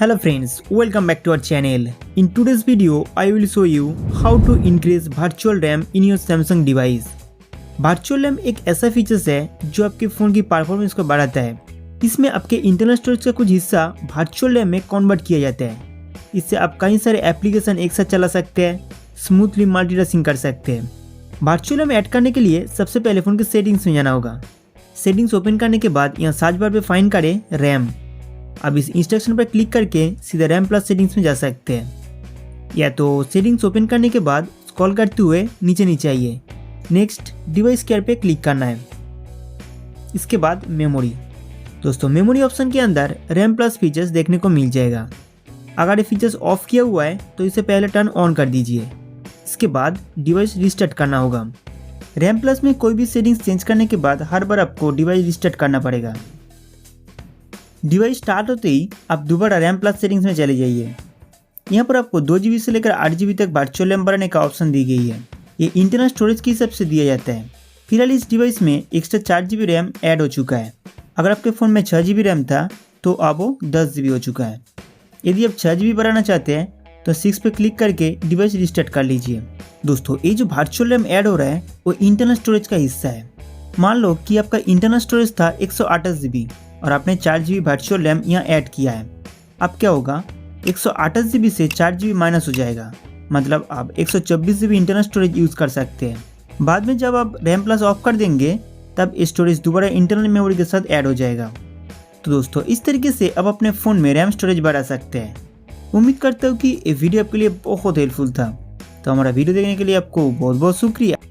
Hello friends, welcome back to our channel. In today's video, I will show you how to increase virtual RAM in your Samsung device. Virtual RAM एक ऐसा features है जो आपके phone की performance को बढ़ाता है। इसमें आपके इंटरनल स्टोरेज का कुछ हिस्सा वर्चुअल रैम में कन्वर्ट किया जाता है। इससे आप कई सारे एप्लीकेशन एक साथ चला सकते हैं, स्मूथली मल्टीटास्किंग कर सकते हैं। वर्चुअल रैम ऐड करने के लिए सबसे पहले फ़ोन के सेटिंग्स में जाना होगा। सेटिंग्स ओपन करने के बाद यहाँ सर्च बार पे फाइंड करें रैम। अब इस इंस्ट्रक्शन पर क्लिक करके सीधे रैम प्लस सेटिंग्स में जा सकते हैं, या तो सेटिंग्स ओपन करने के बाद स्क्रॉल करते हुए नीचे आइए। नेक्स्ट डिवाइस केयर पे क्लिक करना है। इसके बाद मेमोरी। दोस्तों मेमोरी ऑप्शन के अंदर रैम प्लस फीचर्स देखने को मिल जाएगा। अगर ये फीचर्स ऑफ किया हुआ है तो इसे पहले टर्न ऑन कर दीजिए। इसके बाद डिवाइस रिस्टार्ट करना होगा। रैम प्लस में कोई भी सेटिंग्स चेंज करने के बाद हर बार आपको डिवाइस रिस्टार्ट करना पड़ेगा। डिवाइस स्टार्ट होते ही आप दोबारा रैम प्लस सेटिंग्स में चले जाइए। यहाँ पर आपको 2 GB से लेकर 8 GB तक वर्चुअल रैम बढ़ाने का ऑप्शन दी गई है। ये इंटरनल स्टोरेज के हिसाब से दिया जाता है। फिलहाल इस डिवाइस में एक्स्ट्रा 4 GB रैम ऐड हो चुका है। अगर आपके फ़ोन में 6 GB रैम था तो अब वो 10 GB हो चुका है। यदि आप 6 GB बढ़ाना चाहते हैं तो 6 पे क्लिक करके डिवाइस रिस्टार्ट कर लीजिए। दोस्तों ये जो वर्चुअल रैम ऐड हो रहा है वो इंटरनल स्टोरेज का हिस्सा है। मान लो कि आपका इंटरनल स्टोरेज था 128 GB और आपने 4 GB वर्चुअल रैम यहाँ ऐड किया है। अब क्या होगा, 128 GB से 4 GB माइनस हो जाएगा, मतलब आप 124 GB इंटरनल स्टोरेज यूज़ कर सकते हैं। बाद में जब आप रैम प्लस ऑफ कर देंगे तब स्टोरेज दोबारा इंटरनल मेमोरी के साथ ऐड हो जाएगा। तो दोस्तों इस तरीके से आप अपने फ़ोन में रैम स्टोरेज बढ़ा सकते हैं। उम्मीद करता हूँ कि ये वीडियो आपके लिए बहुत हेल्पफुल था। तो हमारा वीडियो देखने के लिए आपको बहुत बहुत शुक्रिया।